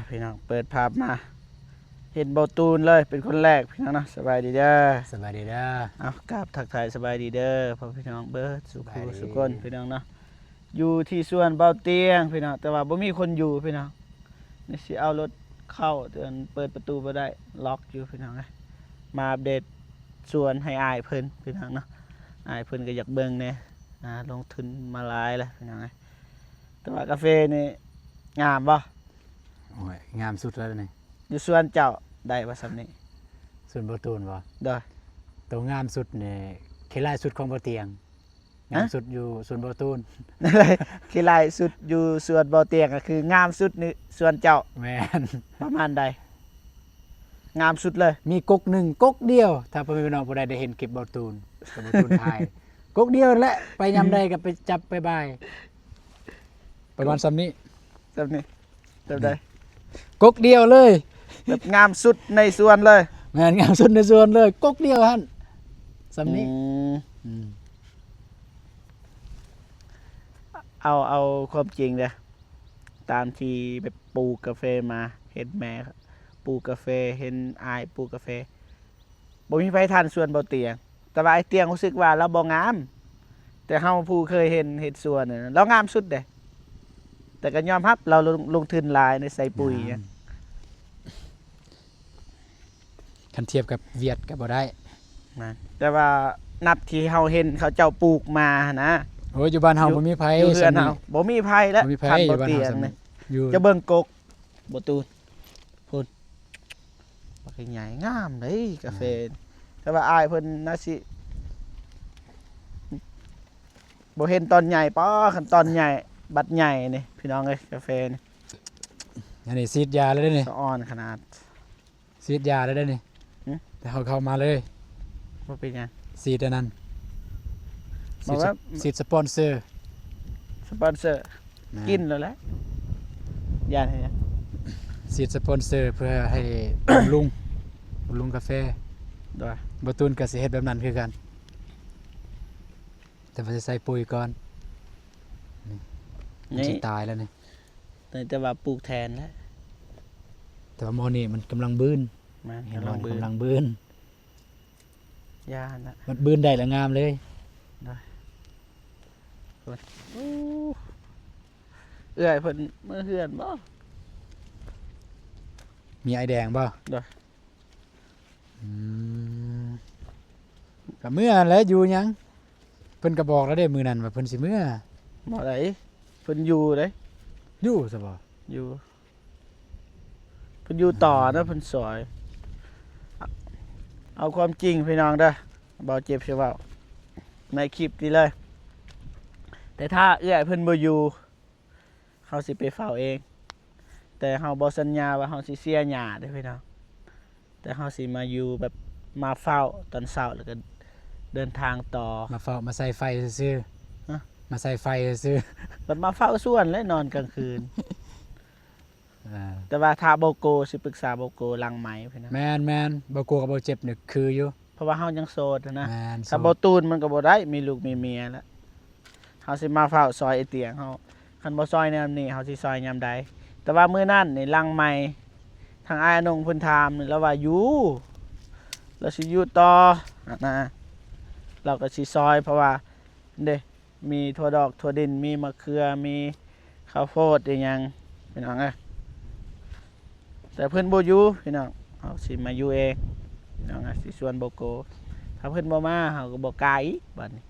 พี่น้องเปิดภาพมาเห็นเบาตูนเลยเป็นคนแรกพี่น้องเนาะสบายดีเด้อสบายดีเด้อเอากราบทักทายสบายดีเด้อพ่อพี่น้องเบิร์ดสุขุสุกนพี่น้องเนาะอยู่ที่สวนเบาเตียงพี่น้องแต่ว่าบ่มีคนอยู่พี่น้องนี่สิเอารถเข้าเตือนเปิดประตูบ่ได้ล็อกอยู่พี่น้องนะมาอัปเดตสวนให้อายเพิ่นพี่น้องเนาะอายเพิ่นก็อยากเบิ่งแน่ลงทุนมาหลายแล้วพี่น้องนะแต่ว่ากาแฟนี่งามบ่โอ้ยงามสุดแล้วนี่อยู่สวนเจ้าได้บ่ซำนี้ส่วนบ่ตูนบ่เด้อตัวงามสุดนี่เคลายสุดของบ่เตียงงามสุดอยู่ส่วนบ่ตูนนั่นเลยขี้ลายสุดอยู่สวนบ่อเตียงก็คืองามสุดในสวนเจ้าแม่นประมาณใดงามสุดเลยมีกกหนึ่งกกเดียวถ้าพ่อแม่พี่น้องผู้ใดได้เห็นคลิปบ่ตูนกับบ่ตูนถ่ายกกเดียวแหละไปยามใดก็ไปจับไปบายไปวันซ้ำนี้แบบนี้แบบใดกกเดียวเลย แบบงามสุดในสวนเลยแม่นงามสุดในสวนเลยกกเดียวหั่นซ้ำนี้เอาความจริงเด้อตามที่แบบปลูกกาแฟมาเห็นแม่ปลูกกาแฟเห็นอายปลูกกาแฟบ่มีไผทันสวนบ่อเตียงแต่ว่าไอ้เตียงรู้สึกว่าเราบ่งามแต่เฮาผู้เคยเห็นสวนน่ะเรางามสุดเด้แต่ก็ยอมรับเราลงทุนหลายในใส่ปุ๋ยคันเทียบกับเวียดก็บ่ได้นะแต่ว่านับที่เฮาเห็นเขาเจ้าปลูกมานะโอ้ยอยู่บ้านเฮาบ่มีไผอยู่เฮือนเฮาบ่มีไผแล้วทันบ่เตียงนี่จะเบิ่งกกบ่ตูนพุ่นบักใหญ่งามเด้กาแฟแต่ว่าอายเพิ่นน่าสิบ่เห็นตอนใหญ่ป้อคันตอนใหญ่บัดใหญ่นี่พี่น้องเอ้ยกาแฟนี่อันนี้ฉีดยาแล้วเด้นี่สะอ่อนขนาดฉีดยาแล้วเด้นี่แต่เฮาเข้ามาเลยบ่เป็นหยังฉีดอันนั้นฉีดสปอนเซอร์กินแล้วแหละยาให้หยังฉีดสปอนเซอร์เพื่อให้บำรุงกาแฟด้วยบ่ตูนก็สิเฮ็ดแบบนั้นคือกันแต่ว่าสิใส่ปุ๋ยก่อนนี่สิตายแล้วนี่แต่ว่าปลูกแทนแล้วแต่ว่าหม้อนี่มันกำลังบื้นมันกำลังบื้นยาน่ะมันบื้นได้แล้วงามเลยได้เอื้อยเพิ่นเมื่อเฮือนบ่มีไอแดงบ่ได้ก็เมื่อแล้วอยู่หยังเพิ่นก็บอกแล้วเด้มื้อนั้นว่าเพิ่นสิเมื่อบ่ได้เพิ่นอยู่เด้อยู่ซะบ่อยู่เพิ่นอยู่ต่อนะเพิ่นสอยเอาความจริงพี่น้องเด้อบ่เจ็บใช่เปล่าในคลิปนี้เลยแต่ถ้าเอื้อยเพิ่นบ่อยู่เฮาสิไปเฝ้าเองแต่เฮาบ่สัญญาว่าเฮาสิเสียหญ้าเด้อพี่น้องแต่เฮาสิมาอยู่แบบมาเฝ้าตอนเช้าแล้วก็เดินทางต่อมาเฝ้ามาใส่ไฟซื่อๆมาใส่ไฟซื่อมันมาเฝ้าสวนและนอนกลางคืนแต่ว่าถ้าบ่โกสิปรึกษาบ่โกหลังไม้พี่น้องแม่นบ่กลัวกับบ่เจ็บนี่คืออยู่เพราะว่าเฮายังโสดนะถ้าบ่ตูนมันก็บ่ได้มีลูกมีเมียแล้วเฮาสิมาเฝ้าซอยไอ้เตียงเฮาคันบ่ซอยแนวนี้เฮาสิซอยยามใดแต่ว่ามื้อนั้นนี่ลังใหม่ทางอ้ายอนงเพิ่นถามนี่แล้วว่าอยู่แล้วสิอยู่ต่อนะเราก็สิซอยเพราะว่าเด้มีถั่วดอกถั่วดินมีมะเขือมีข้าวโพดอีหยังพี่น้องเอ้ยแต่เพิ่นบ่อยู่พี่น้องเฮาสิมาอยู่เองพี่น้องสิชวนบ่โกถ้าเพิ่นบ่มาเฮาก็บ่กล้าอีกบัดนี้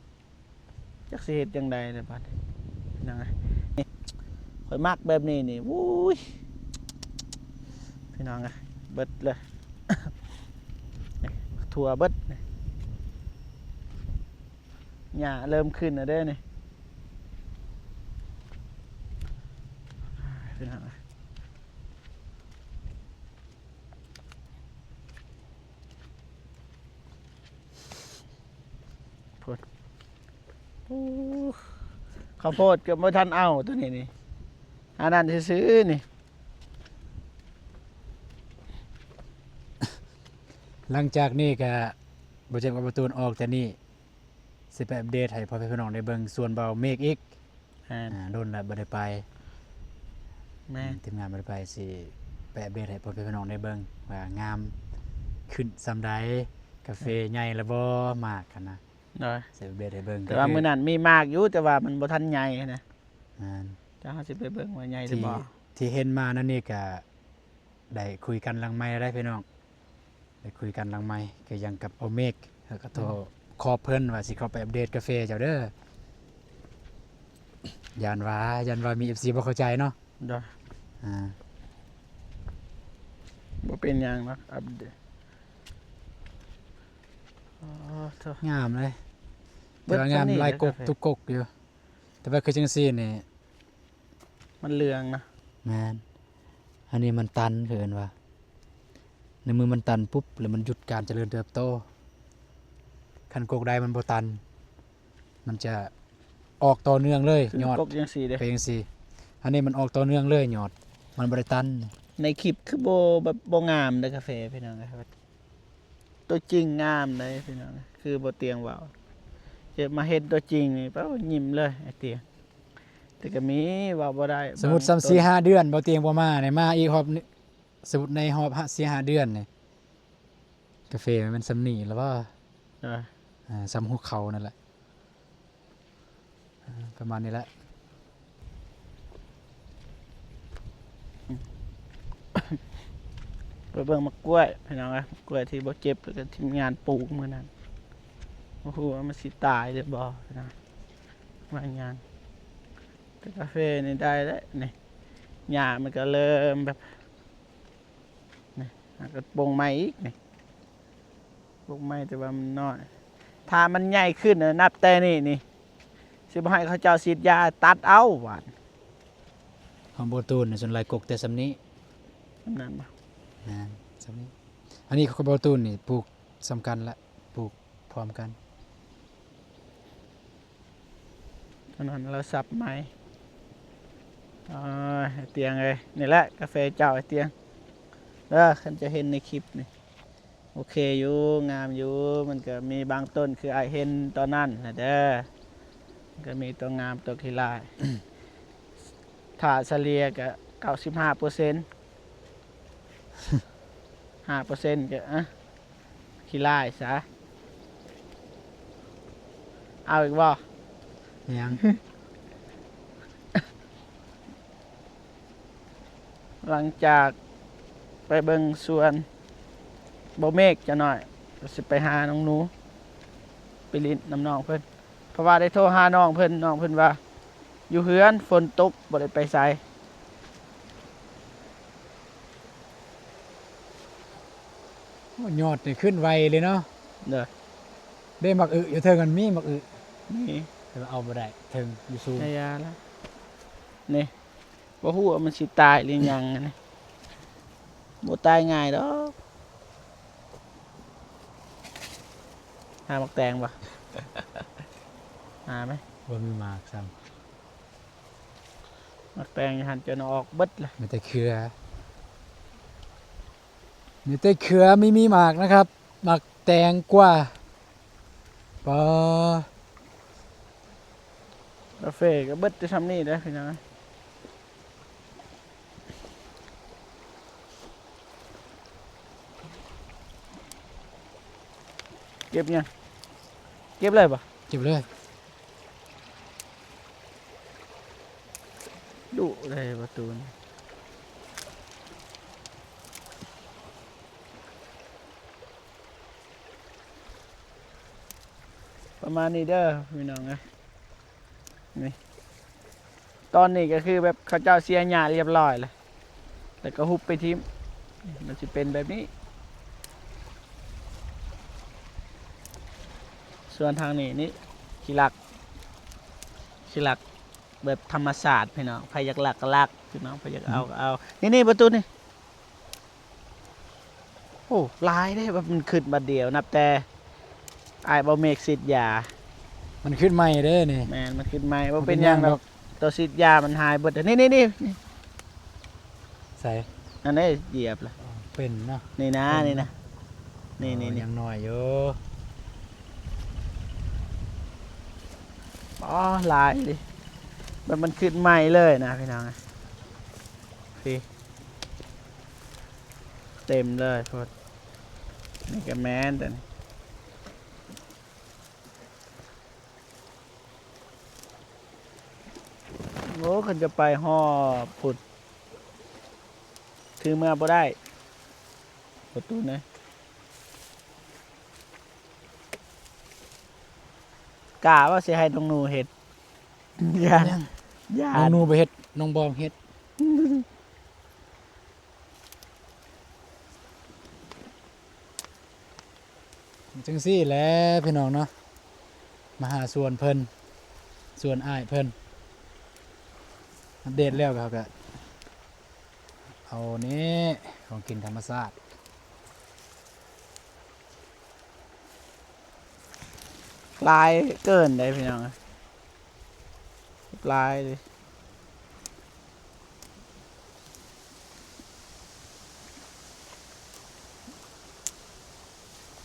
จักสิเฮ็ดจังได๋ล่ะบัดนี้พี่น้องนี่ข่อยมักแบบนี้นี่อุ้ยพี่น้องเบิดเลย ถั่วเบิดหญ้าเริ่มขึ้นแล้วเด้อนี่พี่น้องพูดข้าวโพดก็บ่ทันเอาตัวนี้นี่อันนั้นซื้อนี่หลังจากนี้ก็บ่เจ็บกับบ่ตูนออกจากนี่สิไปอัปเดตให้พ่อพี่น้องได้เบิ่งส่วนเบาเมฆอีกโดนแล้วบ่ได้ไป แม่ ทีมงานบ่ได้ไปสิไปอัปเดตให้พ่อพี่น้องได้เบิ่งว่างามขึ้นซำใดกาแฟใหญ่ละบ่มากกันนะ เนาะ สิอัปเดตให้เบิ่ง แต่ว่ามื้อนั้นมีมากอยู่แต่ว่ามันบ่ทันใหญ่นะ นั่น จะเฮาสิไปเบิ่งว่าใหญ่หรือบ่ ที่เห็นมานั่นนี่ก็ได้คุยกันหลังไมค์ได้พี่น้องได้คุยกันหลังไมค์ก็ยังกับโอเมกแล้วก็โทรขอเพิ่นว่าสิเข้าไปอัปเดตกาแฟเจ้าเด้อย่านว่ามี FC บ่เข้าใจเนาะ เด้อ อ่า บ่เป็นหยังเนาะอัปเดตอ๋อเถอะ งามเลย เบิ แต่ ด ว่างาม ซำนี้ ลายกก เด้อ ทุกกกอยู่แต่ว่าคือจังซี่นี่ มันเหลืองนะ แม่นอันนี้มันตันเกินว่าในมือมันตันปุ๊บแล้วมันหยุดการเจริญเติบโตคันกกใดมันบ่ตัน มันจะออกต่อเนื่องเลย คือย อด กกจังซี่เด้ ไปจังซี่อันนี้มันออกต่อเนื่องเลยยอดมันบ่ได้ตัน ในคลิปคือบ่แบบบ่งามเด้อกาแฟพี่น้องครับตัวจริงงามเลยพี่น้องคือบ่เตียงเว้าเจะมาเฮ็ดตัวจริงนี่เป้ายิ้มเลยไอ้เตียงแต่ก็มีเว้าบ่ได้ สมมุติซ้ำ4-5 เดือนบ่เตียงบ่มาเนี่ยมาอีกรอบนึงสมมุติในรอบ4-5 เดือนนี่กาแฟมันสำนีแล้วว่า เออ ซ้ำหัวเขานั่นแหละประมาณนี้แหละ ไปเบิ่งมะกล้วยพี่น้องครับกล้วยที่บ่เจ็บแล้วก็ทีมงานปลูกมื้อนั้นโอ้โหมันสิตายเลยบ่พี่น้องว่าหยังแต่กาแฟนี่ได้แล้วนี่หญ้ามันก็เริ่มแบบนี่แล้วก็ปลงใหม่อีกนี่ปลงใหม่แต่ว่ามันน้อยถ้ามันใหญ่ขึ้นน่ะนับแต่นี่สิบ่ให้เขาเจ้าฉีดยาตัดเอาหวาน ของโบตูนเนี่ยส่วนลายกกแต่สำนี้ นั่นบ่ นะสำนี้อันนี้ของโบตูนนี่ปลูกสำคัญละปลูกพร้อมกัน ตอนนั้นเราสับไม้ไอ้เตียงเลยนี่แหละกาแฟเจ้าไอ้เตียงเด้อคันจะเห็นในคลิปนี่โอเคอยู่งามอยู่มันก็มีบางต้นคือไอเห็นตอนนั้นนะเด้อมันก็มีตัวงามตัวขี้ลาย ถ้าเฉลี่ยก็95% 5%ก็ขี้ลายซะเอาอีกบ่ ยัง หลังจากไปเบิ่งสวนบ่เมฆจะหน่อยก็สิไปหาน้องหนูไปลิ้นน้ำน้องเพิ่นเพราะว่าได้โทรหาน้องเพิ่นว่า อยู่เฮือนฝนตกบ่ได้ไปไส โอ้ยอดนี่ขึ้นไวเลยเนาะ เด้อ ได้หมักอึอยู่เทิงกันมีหมักอึ นี่ แต่ว่าเอาบ่ได้เทิงอยู่สูง นายาแล้วนี่บ่ฮู้ว่ามันสิตายหรือยังอันนี่บ่ตายง่ายดอกหามักแตงบ่ หาไหม บ่มีหมากซ้ มักแตงหันจนออกเบิดเลย ำมีแต่เครือไม่มีหมากนะครับหมากแตงกว่าปอก าแฟก็เบิดจะทำนี่ได้อพี่น้องเก็บยังเก็บเลยปะ เก็บเลย ดุเลยประตูนประมาณนี้เด้อพี่น้องนะนี่ตอนนี้ก็คือแบบเขาเจ้าเสียหญ้าเรียบร้อยเลยแล้วก็หุบไปทิมมันจะเป็นแบบนี้ ส่วนทางนี้นี่ขี้หลักแบบธรรมศาสตร์พี่น้องใครอยากหลักก็หลักพี่น้องใครอยากเอาก็เอานี่ประตูนี่โอ้ลายได้แบบมันขึ้นมาเดียวนับแต่ไอ้ายบ่เมกสิทธิ์ยา มันขึ้นใหม่เด้อนี่ แมนมันขึ้นใหม่บ่เป็นหยังดอกตัวสิทธิ์ยามันหายเบิดนี่ ใส่ อันนี้เหยียบเลย เป็นเนาะ นี่นะนี่ยังน้อยอยู่ อ๋อลายดิมันขึ้นใหม่เลยนะพี่น้อง พี่เต็มเลยพอดนี่ก็แม่นแต่นี่โอ้คนจะไปห่อผุดถือมาบ่ได้ประตูนะกะว่าสิให้น้องหนูเห็ดอย่าอย่า น้องนูไปเฮ็ดน้องบอมเฮ็ดจังซี่แหละพี่น้องเนาะมาหาส่วนเพิ่นส่วนอ้ายเพิ่นอัปเดตแล้วก็เอานี้ของกินธรรมชาติ ปลายเกินได้พี่น้องปลายดิ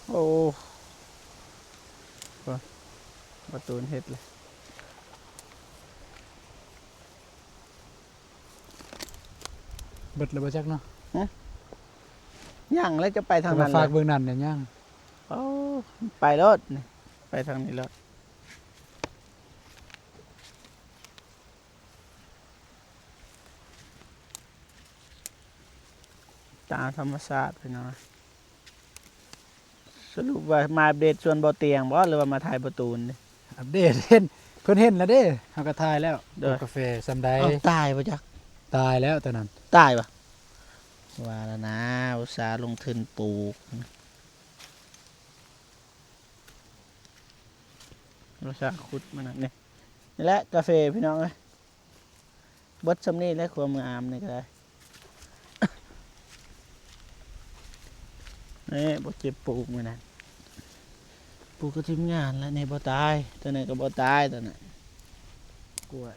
โอ้ประตูเห็ดเลย เบิดแล้วบ่จักเนาะ ย่างแล้วจะไปทางนั้น ฝาก เลย เบิ่งนั่นเนี่ยย่าง โอ้ไปรถนี่ไปทางนี้รถตามธรรมชาติพี่น้องสรุปว่ามาอัปเดตส่วนบ่อเตียงบ่หรือว่ามาถ่ายประตูนี่ อัปเดตเห็นเพิ่นเห็นแล้วเด้เฮาก็ถ่ายแล้ว เด้อ กาแฟซำใด ตายปะจ๊ะ ตายแล้วตอนนั้น ตายปะว่าแล้วนะอุตสาห์ลงทุนปลูกอุตสาห์ขุดมันนี่นี่แหละกาแฟพี่น้องเอ้ยเบดซำนี้และความงามนี่ก็ได้ นี่บ่เจ็บปลูกมันนะปลูกก็ทีมงานแล้วนี่บ่ตายตัวนี้ก็บ่ตายตัวนั้นกล้วย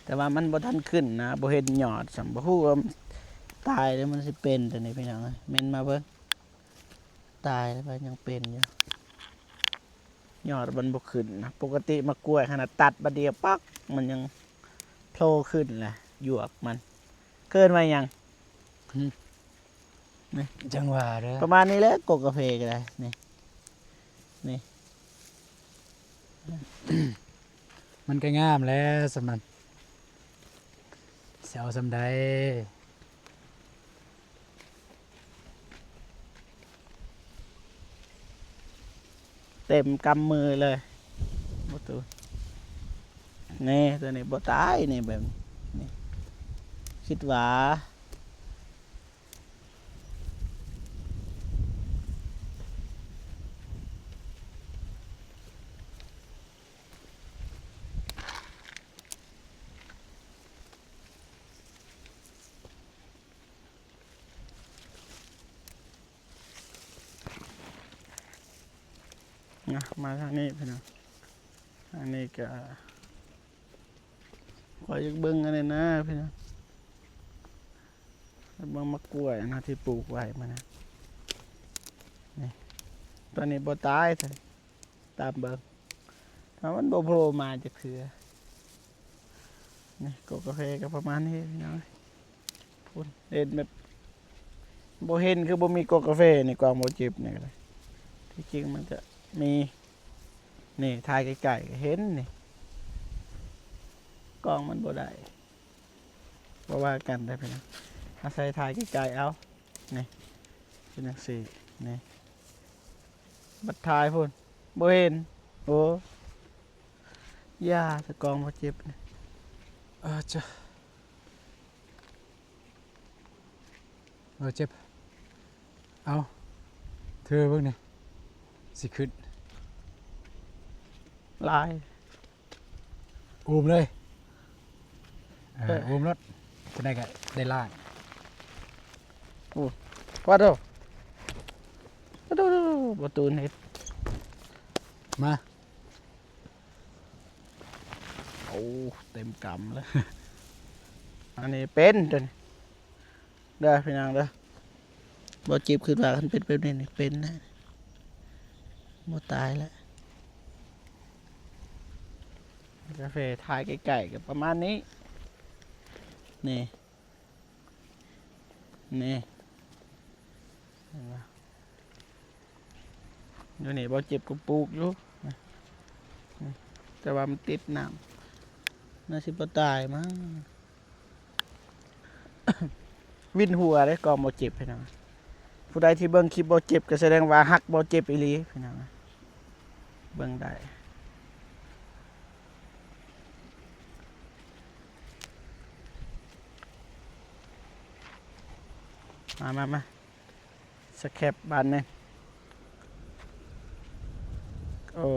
แต่ว่ามันบ่ทันขึ้นนะบ่เห็นยอดสัมบ่ฮู้ว่าตายแล้วมันสิเป็นตัวนี้พี่น้องเอ้ยแม่นมาเบิ่งตายแล้วมันยังเป็นอยู่ยอดมันบ่ขึ้นนะปกติมะกล้วยขนาดตัดบัดเดียวปักมันยังโผล่ขึ้นแหละหยวกมันเกินมายัง จังหวะเด้อ ประมาณนี้แหละกกกาแฟก็ได้นี่นี่ มันก็งามแล้วสำนั้นสิเอาซำใด เต็มกำมือเลยบ่ตูนี่ตัวนี้บ่ตายนี่แบบนี้คิดว่านะมาทางนี้พี่น้องอันนี้ก็ขอยึกเบิ้งอันนี้นะพี่น้องเบิ้งมะกล้วยนะที่ปลูกไว้มานะนี่ตอนนี้บ่ตายแต่ตามเบิ้งถ้ามันบ่โผล่มาจะเถือนี่กกกาแฟก็ประมาณนี้พี่น้องพูดเห็นแบบบ่เห็นคือบ่มีกกกาแฟนี่กวางบ่จิบนี่ก็เลยที่จริงมันจะมีนี่ถ่ายไกลๆก็เห็นนี่กล้องมันบ่ได้บ่ว่ากันได้พี่น้องอาศัยถ่ายไกลๆเอานี่เป็นจังซี่นี่บัดถ่ายพุ่นบ่เห็นโอ้ย่าตะกล้องบ่เจ็บนี่ จ้ะเจ็บเอาเธอเบิ่งนี่สิขึ้น ลาย อูมเลยอูมรถจะได้ก็ได้ล่าง ว่าโตว่าโตบ่ตูนเฮ็ด มา โอ้เต็มกำเลย อันนี้เป็นจนเด้อพี่นางเด้อ บ่เจ็บขึ้นว่าคันเป็นแบบนี้นี่เป็นนะบ่ตายแล้วกาแฟทายไก่ๆกับประมาณนี้นี่นี่เห็นปะอยู่นี่บ่เจ็บกูปลูกอยู่แต่ว่ามันติดน้ำน่าสิบ่ตายมั้ง วินหัวได้ก่อนบ่เจ็บพี่น้องผู้ใดที่เบิ่งคลิปบ่เจ็บก็แสดงว่าฮักบ่เจ็บอีหลีพี่น้องเบิ่งได้มาสแคปบานนึงโอ้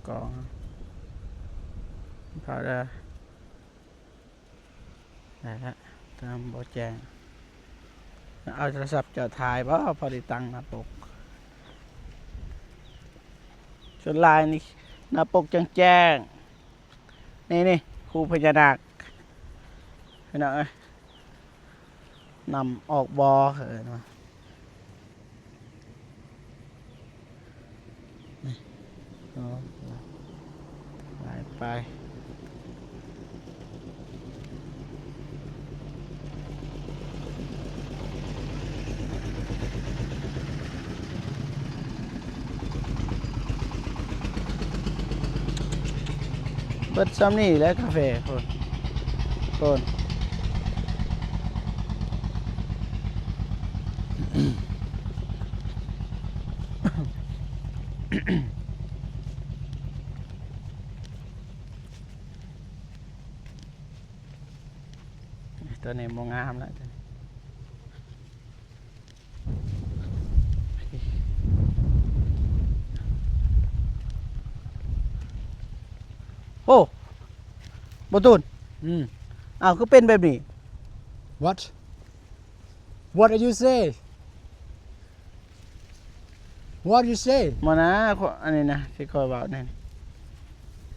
กองพอได้แล้วตามบ่แจ้งเอาโทรศัพท์จะถ่ายบ่พอได้ตั้งหน้าปกส่วนลายนี่หน้าปกแจ้งนี่ครูพญานาคพี่น้องเอ้ยนำออกบอเขินมาไปเปิดซ้ำนี่แล้วกาแฟคน ตัวนี้มองงามแล้วโอ้บตูนอ้าวก็เป็นแบบนี้ What did you say What did you say มานะอันนี้นะที่คอยบอกนี่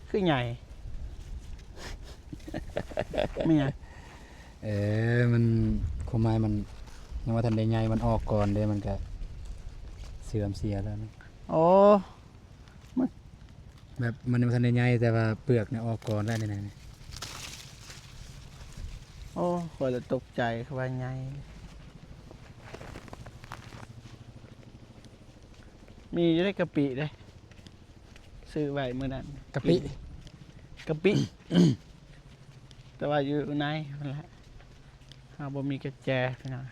คือใหญ่ ไม่ใหญ่ มันความหมายมันยังว่าทันได้ใหญ่มันออกก่อนเด้มันก็เสื่อมเสียแล้วนะ โอ้ แบบมันยังว่าทันได้ใหญ่แต่ว่าเปลือกเนี่ยออกก่อนแล้วนี่ โอ้คอยจะตกใจเขาว่าใหญ่มีอยู่ได้กะปิได้ซื้อไว้เมื่อนั้น กะปิ แต่ว่าอยู่ในนั่นแหละหาบ่มีกระแจพี่น้อง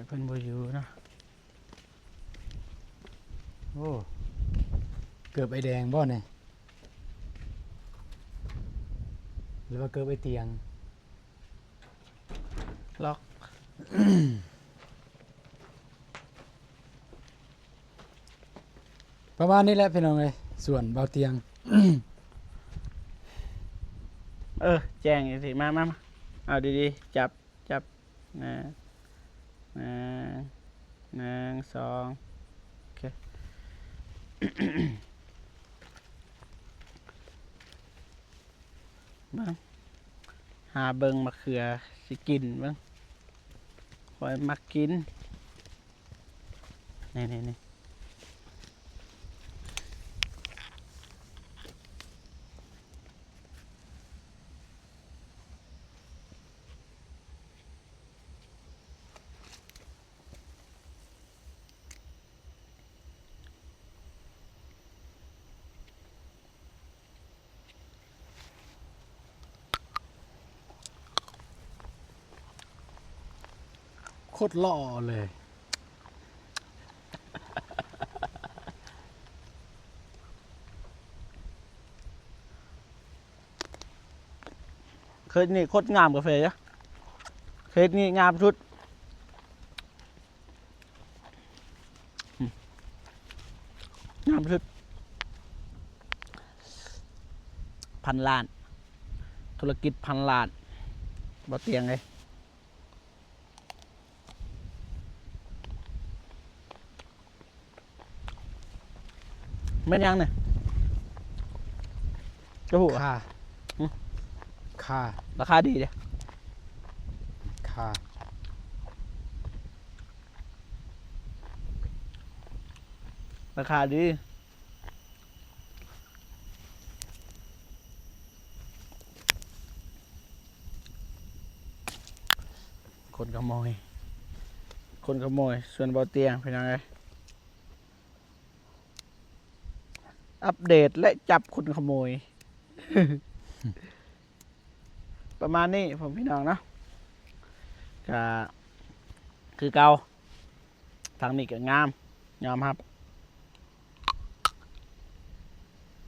เพิ่นบ่อยู่เนาะ โอ้เกือบไอแดงบ่เนี่ยหรือว่าเกือบไอเตียง ล็อก ประมาณนี้แหละพี่น้องเลยส่วนเบาเตียง แจ้งอีกสิมาเอาดีๆจับนะ1 2โอเค บ้างหาเบิ่งมะเขือสิกินบ้างคอยมักกินนี่โคตรหล่อเลย เคยนี่โคตรงามกาแฟจ้ะเคยนี่งามสุดงามสุด1,000 ล้านธุรกิจ1,000 ล้านบ่เตียงเลยแม่นยังเนี่ย จะหู ค่า หึ ค่า ราคาดีเด้ ค่า ราคาดีคนขโมยส่วนบ่อเตียงพี่น้องเอ้ยอัปเดตและจับคนขโมย ประมาณนี้ผมพี่น้องเนาะก็คือเก่าทางนี้ก็งามครับ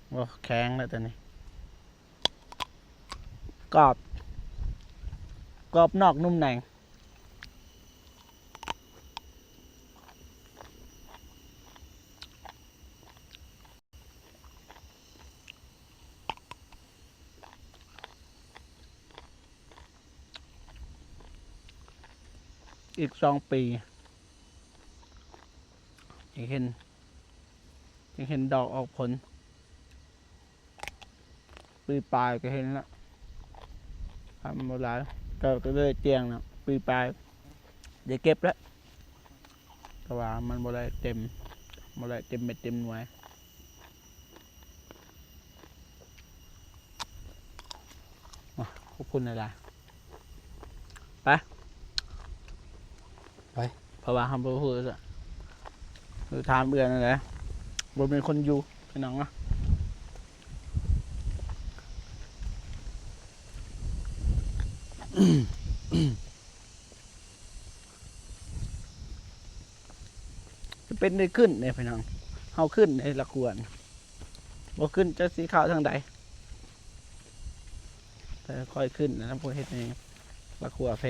โอ้แข็งแล้วตัวนี้กรอบนอกนุ่มในอีก2 ปียังเห็นดอกออกผลปีปลายก็เห็นแล้วทำมาหลายก็เลยเจียงนะปีปลายเดี๋ยวเก็บแล้วแต่ว่ามันบ่ได้เต็มเม็ดเต็มหน่วยขอบคุณหลายๆไปเพราะว่าทำบ่ฮู้ซะคือทานเบื่อนั่นแหละบ่มีคนอยู่พี่น้องเนาะจะเป็นได้ขึ้นเนี่ยพี่น้องเฮาขึ้นในละควรบ่ขึ้นจะสีขาวทางใดแต่ค่อยขึ้นนะพวกเฮ็ดนี่ละครัวเพ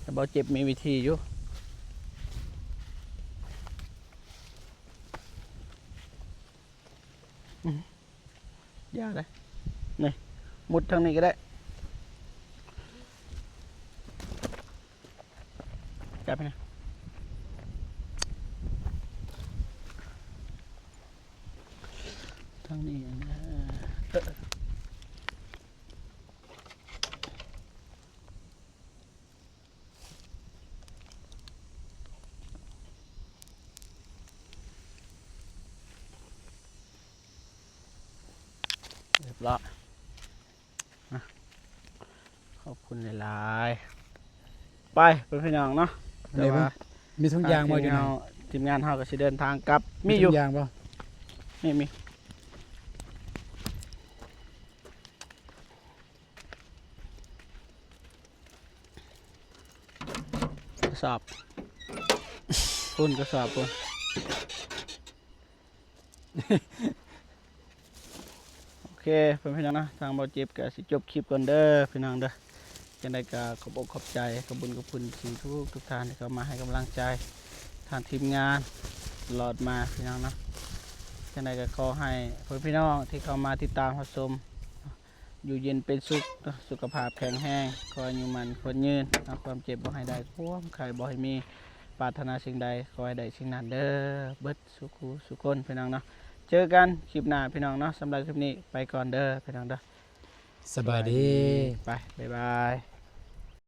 แต่บ่เจ็บมีวิธีอยู่ยากเลยนี่มุดทางนี้ก็ได้จับไปนะทางนี้นะเรียบร้อยขอบคุณหลายๆไปเป็นพี่น้องเนาะแต่ว่า มีทุกอย่างบ่อยู่ไหน ทีมงานเฮาก็สิเดินทางกลับมีอ ทุ ยู่ กอย่างบ่ มีกระสอบปุ่นกระสอบปุ่น โอเคเพื่อนพี่น้องนะทางเบาเจ็บก็สิจบคลิปก่อนเด้อพี่น้องเด้อจังไดก็ขอบอกขอบใจขอบคุญขอบคุณสิ่งทุกท่านที่เข้ามาให้กำลังใจทางทีมงานตลอดมาพี่น้องนะจังไดก็ขอให้เพื่อนพี่น้องที่เข้ามาติดตามรับชมอยู่เย็นเป็นสุขสุขภาพแข็งแรงขออายุมันคนยืนความเจ็บบ่ให้ได้ความไข้บ่ให้มีปรารถนาสิ่งใดขอให้ได้สิ่งนั้นเด้อเบิดสุขุสุขคนพี่น้องเนาะเจอกันคลิปหน้าพี่น้องเนาะสำหรับคลิปนี้ไปก่อนเด้อพี่น้องเด้อ สบายดี ไปบ๊ายบาย